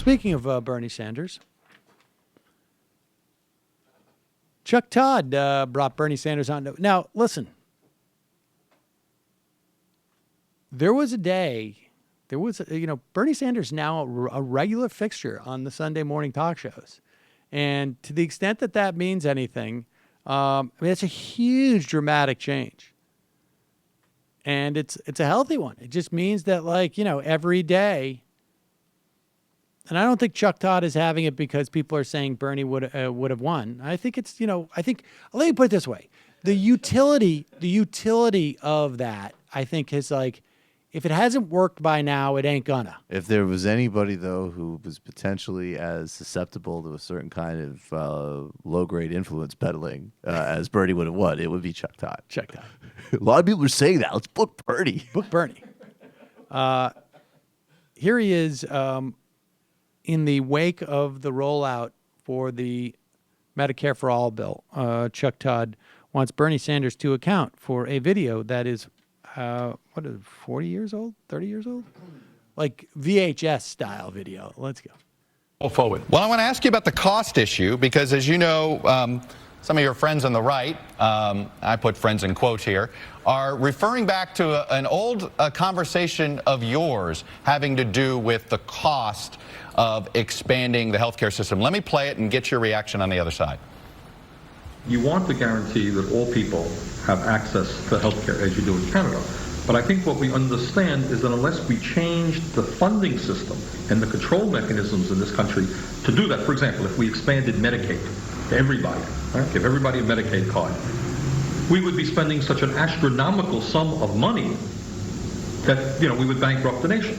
Speaking of Bernie Sanders, Chuck Todd brought Bernie Sanders on. Now, listen. There was a day, Bernie Sanders now a regular fixture on the Sunday morning talk shows. And to the extent that that means anything, it's a huge dramatic change. And it's a healthy one. It just means that, every day, and I don't think Chuck Todd is having it because people are saying Bernie would have won. I think it's, let me put it this way. The utility of that, I think, is if it hasn't worked by now, it ain't gonna. If there was anybody, though, who was potentially as susceptible to a certain kind of low-grade influence peddling as Bernie would have won, it would be Chuck Todd. Chuck Todd. A lot of people are saying that. Let's book Bernie. Book Bernie. Here he is in the wake of the rollout for the Medicare for All bill. Chuck Todd wants Bernie Sanders to account for a video that is 40 years old, 30 years old? Like VHS style video. Let's go. Forward. Well, I want to ask you about the cost issue because, as you know, some of your friends on the right, I put friends in quotes here, are referring back to an old conversation of yours having to do with the cost of expanding the healthcare system. Let me play it and get your reaction on the other side. You want to guarantee that all people have access to healthcare as you do in Canada. But I think what we understand is that unless we change the funding system and the control mechanisms in this country to do that, for example, if we expanded Medicaid to everybody, right, give everybody a Medicaid card, we would be spending such an astronomical sum of money that, we would bankrupt the nation.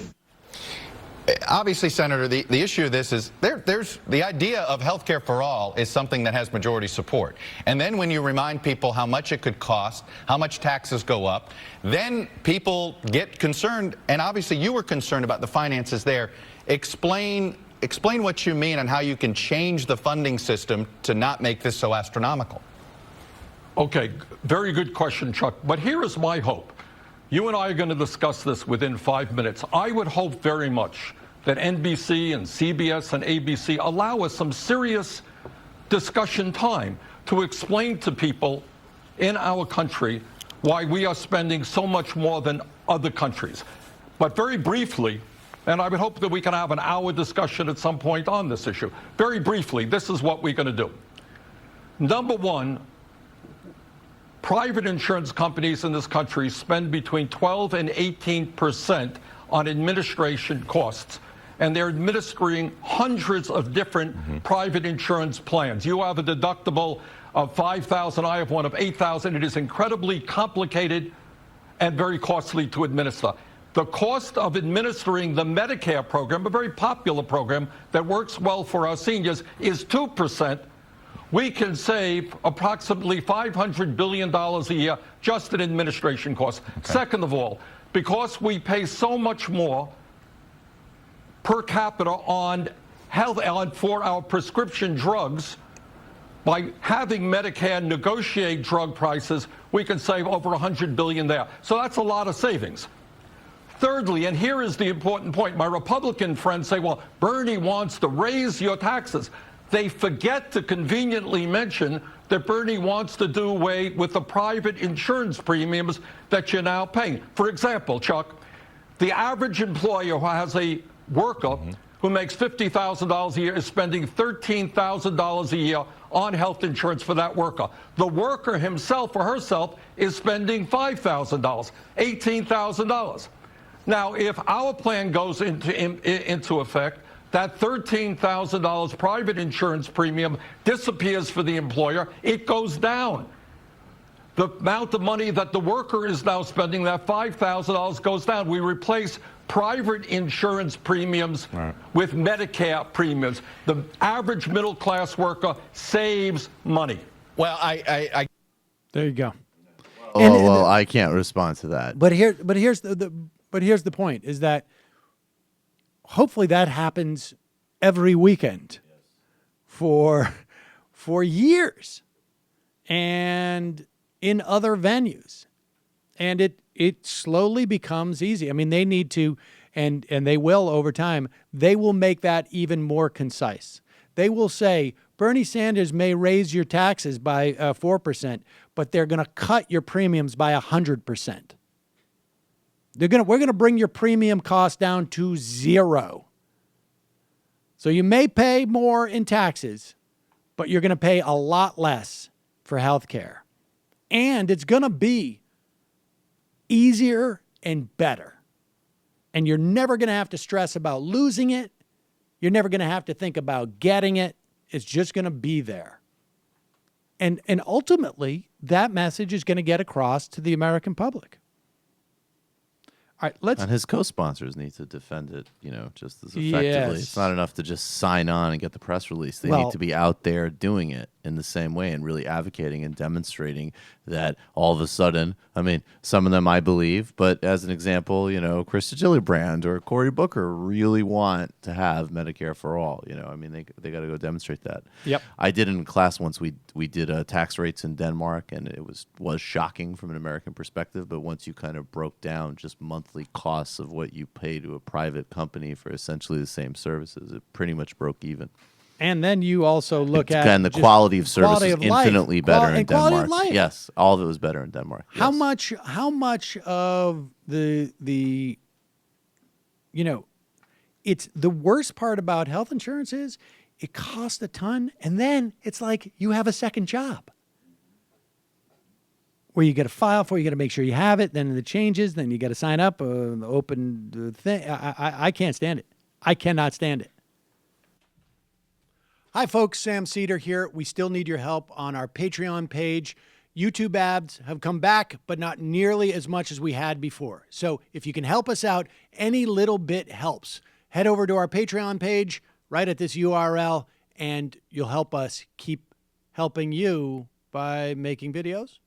Obviously, Senator, the issue of this is there's the idea of health care for all is something that has majority support. And then when you remind people how much it could cost, how much taxes go up, then people get concerned. And obviously you were concerned about the finances there. Explain what you mean and how you can change the funding system to not make this so astronomical. Okay, very good question, Chuck. But here is my hope. You and I are going to discuss this within 5 minutes. I would hope very much that NBC and CBS and ABC allow us some serious discussion time to explain to people in our country why we are spending so much more than other countries. But very briefly, and I would hope that we can have an hour discussion at some point on this issue. Very briefly, this is what we're going to do. Number one, private insurance companies in this country spend between 12 and 18% on administration costs, and they're administering hundreds of different private insurance plans. You have a deductible of $5,000, I have one of $8,000. It is incredibly complicated and very costly to administer. The cost of administering the Medicare program, a very popular program that works well for our seniors, is 2%. We can save approximately $500 billion a year just in administration costs. Okay. Second of all, because we pay so much more per capita on for our prescription drugs, by having Medicare negotiate drug prices, we can save over $100 billion there. So that's a lot of savings. Thirdly, and here is the important point, my Republican friends say, well, Bernie wants to raise your taxes. They forget to conveniently mention that Bernie wants to do away with the private insurance premiums that you're now paying. For example, Chuck, the average employer who has a worker who makes $50,000 a year is spending $13,000 a year on health insurance for that worker. The worker himself or herself is spending $5,000, $18,000. Now, if our plan goes into effect, that $13,000 private insurance premium disappears for the employer. It goes down. The amount of money that the worker is now spending, that $5,000, goes down. We replace private insurance premiums with Medicare premiums. The average middle-class worker saves money. Well, there you go. Well, I can't respond to that. But here's the point: is that hopefully that happens every weekend for years and in other venues. And it slowly becomes easy. I mean, they need to, and they will over time, they will make that even more concise. They will say, Bernie Sanders may raise your taxes by 4%, but they're going to cut your premiums by 100%. We're going to bring your premium cost down to 0. So you may pay more in taxes, but you're going to pay a lot less for health care. And it's going to be easier and better. And you're never going to have to stress about losing it. You're never going to have to think about getting it. It's just going to be there. And ultimately, that message is going to get across to the American public. All right, and his co-sponsors need to defend it, just as effectively. Yes. It's not enough to just sign on and get the press release. They need to be out there doing it in the same way and really advocating and demonstrating that all of a sudden, I mean, some of them I believe, but as an example, Krista Gillibrand or Cory Booker really want to have Medicare for all. I mean, they got to go demonstrate that. Yep. I did in class once. We did tax rates in Denmark, and it was shocking from an American perspective. But once you kind of broke down just monthly costs of what you pay to a private company for essentially the same services, it pretty much broke even. And then you also look at and the quality of service is infinitely better in Denmark. Quality of life. Yes, all of it was better in Denmark. Yes. How much of the it's the worst part about health insurance is it costs a ton, and then it's like you have a second job where you got to file for, you got to make sure you have it, then the changes, then you got to sign up, open the thing. I can't stand it. I cannot stand it. Hi, folks. Sam Seder here. We still need your help on our Patreon page. YouTube ads have come back, but not nearly as much as we had before. So if you can help us out, any little bit helps. Head over to our Patreon page right at this URL, and you'll help us keep helping you by making videos